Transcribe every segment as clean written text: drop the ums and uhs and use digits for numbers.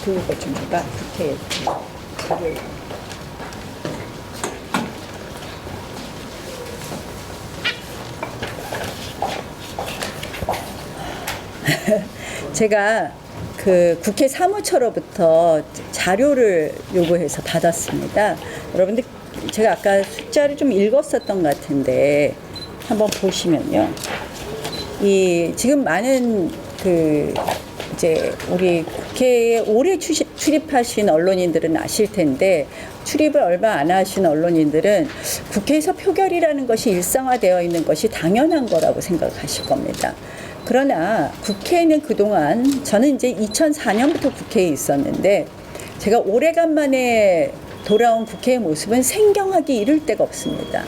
그거 좀 줘봐. 국회 자료. 제가 그 국회 사무처로부터 자료를 요구해서 받았습니다. 여러분들 제가 아까 숫자를 좀 읽었었던 것 같은데 한번 보시면요. 이 지금 많은 그 이제 우리 국회에 오래 출입하신 언론인들은 아실 텐데 출입을 얼마 안 하신 언론인들은 국회에서 표결이라는 것이 일상화되어 있는 것이 당연한 거라고 생각하실 겁니다. 그러나 국회에는 그동안 저는 이제 2004년부터 국회에 있었는데 제가 오래간만에 돌아온 국회의 모습은 생경하기 이를 데가 없습니다.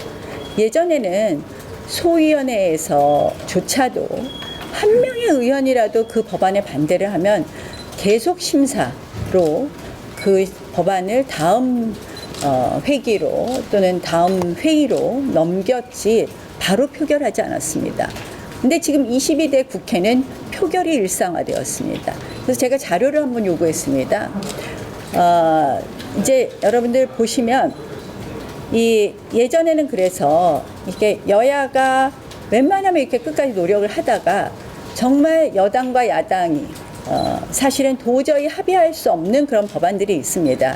예전에는 소위원회에서조차도 한 명의 의원이라도 그 법안에 반대를 하면 계속 심사로 그 법안을 다음 회기로 또는 다음 회의로 넘겼지 바로 표결하지 않았습니다. 근데 지금 22대 국회는 표결이 일상화되었습니다. 그래서 제가 자료를 한번 요구했습니다. 이제 여러분들 보시면 이 예전에는 그래서 이렇게 여야가 웬만하면 이렇게 끝까지 노력을 하다가 정말 여당과 야당이 사실은 도저히 합의할 수 없는 그런 법안들이 있습니다.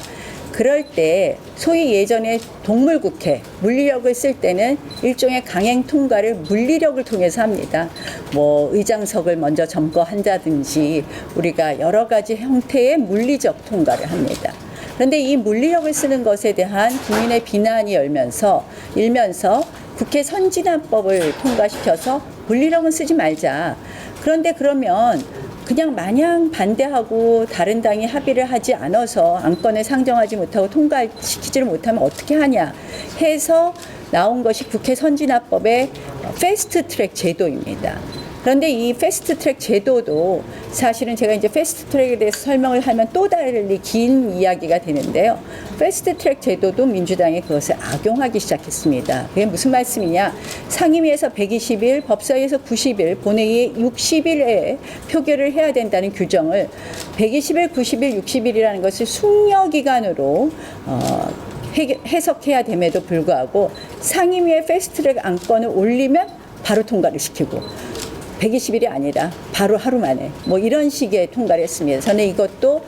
그럴 때 소위 예전에 동물국회, 물리력을 쓸 때는 일종의 강행 통과를 물리력을 통해서 합니다. 뭐 의장석을 먼저 점거한다든지 우리가 여러 가지 형태의 물리적 통과를 합니다. 그런데 이 물리력을 쓰는 것에 대한 국민의 비난이 일면서 국회 선진화법을 통과시켜서 물리력은 쓰지 말자. 그런데 그러면 그냥 마냥 반대하고 다른 당이 합의를 하지 않아서 안건을 상정하지 못하고 통과시키지를 못하면 어떻게 하냐 해서 나온 것이 국회 선진화법의 패스트트랙 제도입니다. 그런데 이 패스트트랙 제도도 사실은 제가 이제 패스트트랙에 대해서 설명을 하면 또 달리 긴 이야기가 되는데요. 패스트트랙 제도도 민주당이 그것을 악용하기 시작했습니다. 그게 무슨 말씀이냐? 상임위에서 120일, 법사위에서 90일, 본회의에 60일에 표결을 해야 된다는 규정을 120일, 90일, 60일이라는 것을 숙려기간으로 해석해야 됨에도 불구하고 상임위에 패스트트랙 안건을 올리면 바로 통과를 시키고 120일이 아니라 바로 하루 만에 뭐 이런 식의 통과를 했습니다. 저는 이것도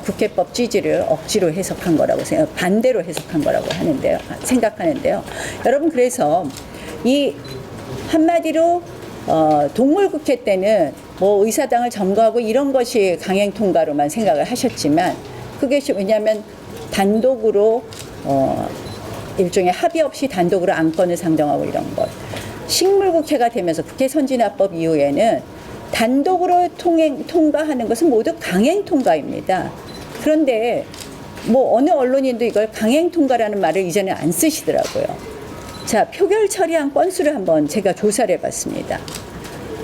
국회법 취지를 억지로 해석한 거라고 반대로 해석한 거라고 생각하는데요. 여러분 그래서 이 한마디로 동물국회 때는 뭐 의사당을 점거하고 이런 것이 강행 통과로만 생각을 하셨지만 그것이 왜냐하면 단독으로 일종의 합의 없이 단독으로 안건을 상정하고 이런 것. 식물국회가 되면서 국회 선진화법 이후에는 단독으로 통과하는 것은 모두 강행 통과입니다. 그런데 뭐 어느 언론인도 이걸 강행 통과라는 말을 이제는 안 쓰시더라고요. 자, 표결 처리한 건수를 한번 제가 조사를 해봤습니다.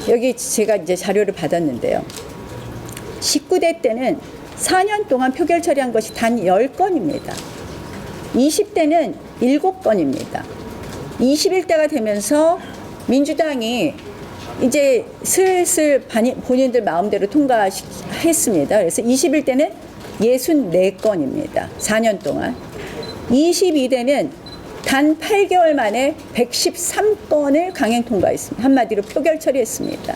여기 제가 이제 자료를 받았는데요. 19대 때는 4년 동안 표결 처리한 것이 단 10건입니다. 20대는 7건입니다. 21대가 되면서 민주당이 이제 슬슬 본인들 마음대로 통과했습니다. 그래서 21대는 64건입니다. 4년 동안. 22대는 단 8개월 만에 113건을 강행 통과했습니다. 한마디로 표결 처리했습니다.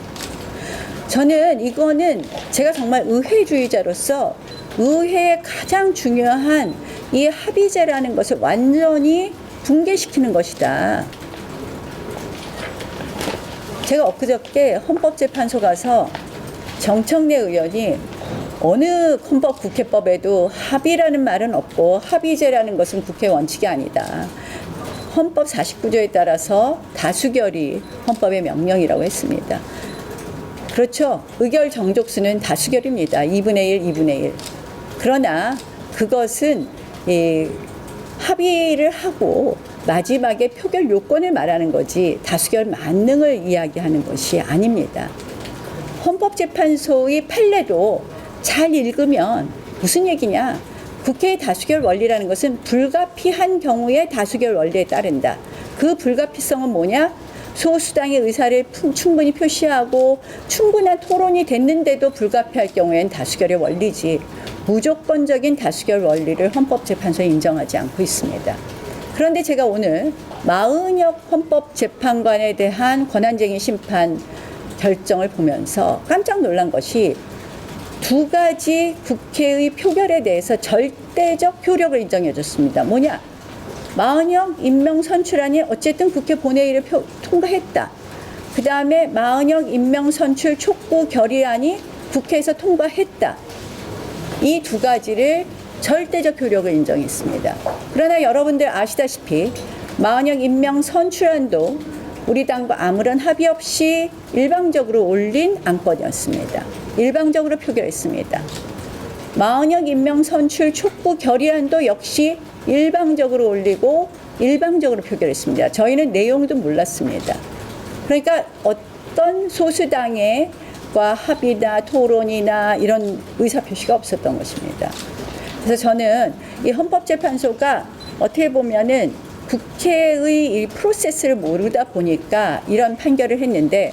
저는 이거는 제가 정말 의회주의자로서 의회의 가장 중요한 이 합의제라는 것을 완전히 붕괴시키는 것이다. 제가 엊그저께 헌법재판소 가서 정청래 의원이 어느 헌법국회법에도 합의라는 말은 없고 합의제라는 것은 국회 원칙이 아니다. 헌법 49조에 따라서 다수결이 헌법의 명령이라고 했습니다. 그렇죠. 의결 정족수는 다수결입니다. 2분의 1, 2분의 1. 그러나 그것은 합의를 하고 마지막에 표결 요건을 말하는 거지 다수결 만능을 이야기하는 것이 아닙니다. 헌법재판소의 판례도 잘 읽으면 무슨 얘기냐? 국회의 다수결 원리라는 것은 불가피한 경우에 다수결 원리에 따른다. 그 불가피성은 뭐냐? 소수당의 의사를 충분히 표시하고 충분한 토론이 됐는데도 불가피할 경우에는 다수결의 원리지. 무조건적인 다수결 원리를 헌법재판소에 인정하지 않고 있습니다. 그런데 제가 오늘 마은혁 헌법재판관에 대한 권한쟁의 심판 결정을 보면서 깜짝 놀란 것이 두 가지 국회의 표결에 대해서 절대적 효력을 인정해 줬습니다. 뭐냐? 마은혁 임명 선출안이 어쨌든 국회 본회의를 통과했다. 그 다음에 마은혁 임명 선출 촉구 결의안이 국회에서 통과했다. 이 두 가지를 절대적 효력을 인정했습니다. 그러나 여러분들 아시다시피 마은혁 임명 선출안도 우리 당과 아무런 합의 없이 일방적으로 올린 안건이었습니다. 일방적으로 표결했습니다. 마은혁 임명 선출 촉구 결의안도 역시 일방적으로 올리고 일방적으로 표결했습니다. 저희는 내용도 몰랐습니다. 그러니까 어떤 소수당과 합의나 토론이나 이런 의사표시가 없었던 것입니다. 그래서 저는 이 헌법재판소가 어떻게 보면은 국회의 이 프로세스를 모르다 보니까 이런 판결을 했는데,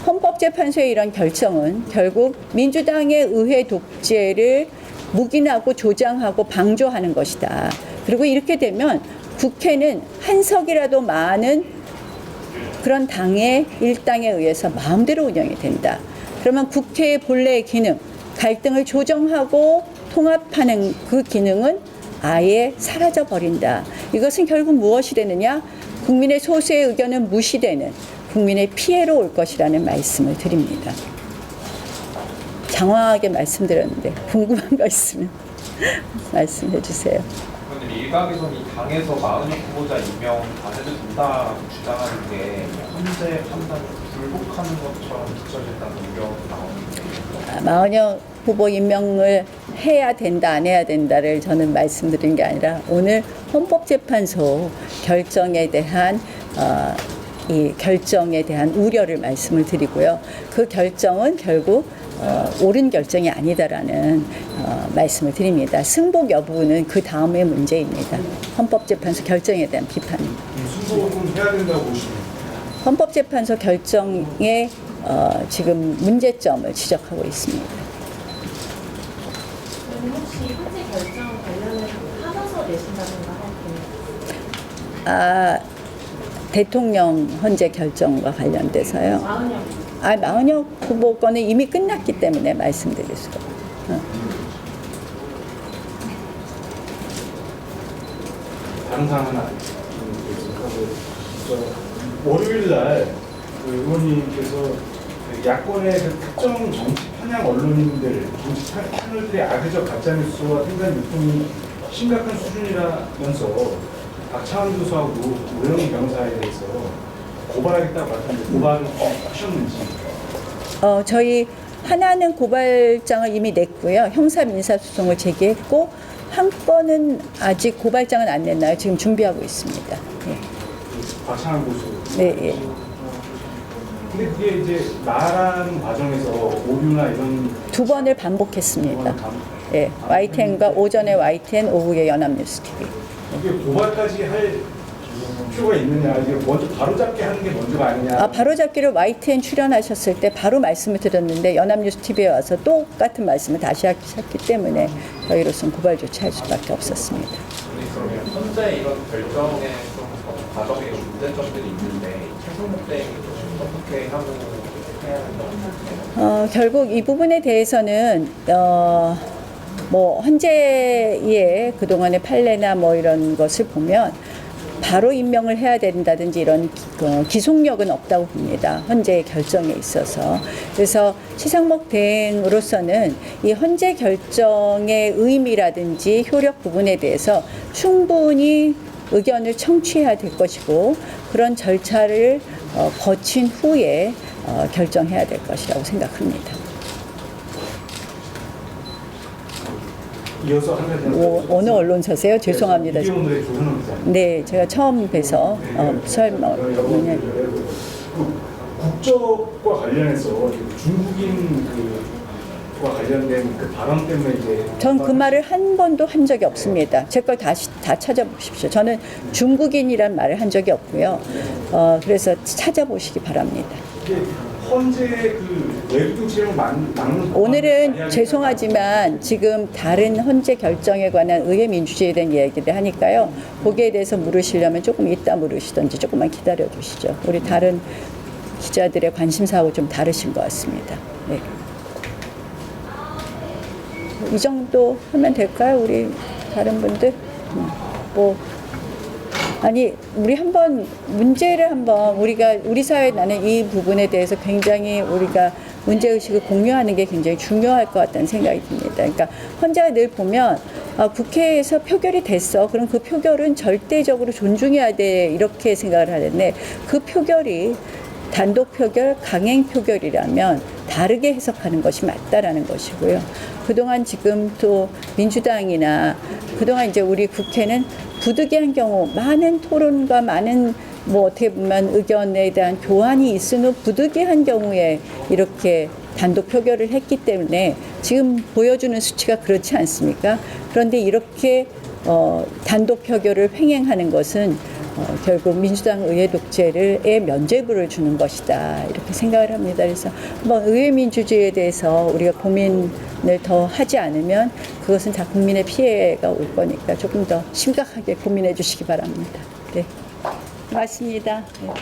헌법재판소의 이런 결정은 결국 민주당의 의회 독재를 묵인하고 조장하고 방조하는 것이다. 그리고 이렇게 되면 국회는 한 석이라도 많은 그런 당의 일당에 의해서 마음대로 운영이 된다. 그러면 국회의 본래의 기능, 갈등을 조정하고 통합하는 그 기능은 아예 사라져 버린다. 이것은 결국 무엇이 되느냐? 국민의 소수의 의견은 무시되는 국민의 피해로 올 것이라는 말씀을 드립니다. 장황하게 말씀드렸는데 궁금한 거 있으면 말씀해 주세요. 그런데 일각에서는 이 당에서 마은혁 후보자 임명 안 해도 된다라고 주장하는 게 헌재 판단을 굴복하는 것처럼 비춰진다는 의견도 나오는데, 마은혁 후보 임명을 해야 된다 안 해야 된다를 저는 말씀드린 게 아니라 오늘 헌법재판소 결정에 대한 이 결정에 대한 우려를 말씀을 드리고요. 그 결정은 결국 옳은 결정이 아니다라는 말씀을 드립니다. 승복 여부는 그 다음의 문제입니다. 헌법재판소 결정에 대한 비판입니다. 승복은 해야 된다고 보시면 헌법재판소 결정에 지금 문제점을 지적하고 있습니다. 혹시 헌재 결정 관련해서 하나서 내신다든가 할 때? 대통령 헌재 결정과 관련돼서요. 마은혁 후보 건은 이미 끝났기 때문에 말씀드릴 수가 없어요. 다른 사항은 월요일 날 의원님께서 야권의 그 특정 정치 편향 언론인들, 정치 패널들의 악의적 가짜뉴스와 생산 유통이 심각한 수준이라면서 박찬원 교수하고 오영희 변호사에 대해서 고발하겠다고 말했는데 고발을 하셨는지? 저희 하나는 고발장을 이미 냈고요. 형사 민사소송을 제기했고 한 건은 아직 고발장은 안 냈나요? 지금 준비하고 있습니다. 네. 박찬원 교수. 네. 예. 근데 그게 이제 말하는 과정에서 오류나 이런 두 번을 반복했습니다. 예, YTN과 오전에 YTN, 오후에 연합뉴스 TV. 이게 고발까지 할 필요가 있느냐, 이게 먼저 바로잡게 하는 게 먼저가 아니냐. 바로잡기를 YTN 출연하셨을 때 바로 말씀을 드렸는데 연합뉴스 TV에 와서 똑같은 말씀을 다시 하셨기 때문에 저희로서는 고발 조치할 수밖에 없었습니다. 그러면 현재 이런 결정에 좀 과정에 문제점들이 있는데 최종적 대응이 어떻게 하고 해야 된다고 생각해요? 결국 이 부분에 대해서는 헌재의 그동안의 판례나 이런 것을 보면 바로 임명을 해야 된다든지 이런 기속력은 없다고 봅니다. 헌재의 결정에 있어서. 그래서 최상목 대행으로서는 이 헌재 결정의 의미라든지 효력 부분에 대해서 충분히 의견을 청취해야 될 것이고 그런 절차를 거친 후에 결정해야 될 것이라고 생각합니다. 이어서 한 가지 어느 언론사세요? 죄송합니다. 미디어오늘의 조현원 기자님. 네, 제가 처음 뵈서 설명을. 국적과 관련해서 중국인 과 관련된 그 발언 때문에 이제 전 그 말을 한 번도 한 적이 없습니다. 제 걸 다시 다 찾아보십시오. 저는 중국인이란 말을 한 적이 없고요. 그래서 찾아보시기 바랍니다. 이게 헌재 그 외부적 채용 막는 오늘은 죄송하지만 지금 다른 헌재 결정에 관한 의회 민주주의에 대한 얘기를 하니까요. 거기에 대해서 물으시려면 조금 이따 물으시든지 조금만 기다려 주시죠. 우리 다른 기자들의 관심사하고 좀 다르신 것 같습니다. 네. 이 정도 하면 될까요? 우리 다른 분들? 뭐 아니 우리 한번 문제를 한번 우리 사회 나는 이 부분에 대해서 굉장히 우리가 문제 의식을 공유하는 게 굉장히 중요할 것 같다는 생각이 듭니다. 그러니까 헌재가 늘 보면 국회에서 표결이 됐어. 그럼 그 표결은 절대적으로 존중해야 돼. 이렇게 생각을 하는데 그 표결이 단독 표결, 강행 표결이라면 다르게 해석하는 것이 맞다라는 것이고요. 그동안 지금 또 민주당이나 그동안 이제 우리 국회는 부득이한 경우 많은 토론과 많은 뭐 어떻게 보면 의견에 대한 교환이 있은 후 부득이한 경우에 이렇게 단독 표결을 했기 때문에 지금 보여주는 수치가 그렇지 않습니까? 그런데 이렇게 단독 표결을 횡행하는 것은 결국 민주당 의회 독재의 면죄부를 주는 것이다 이렇게 생각을 합니다. 그래서 한번 의회 민주주의에 대해서 우리가 고민을 더 하지 않으면 그것은 다 국민의 피해가 올 거니까 조금 더 심각하게 고민해 주시기 바랍니다. 네, 고맙습니다. 네.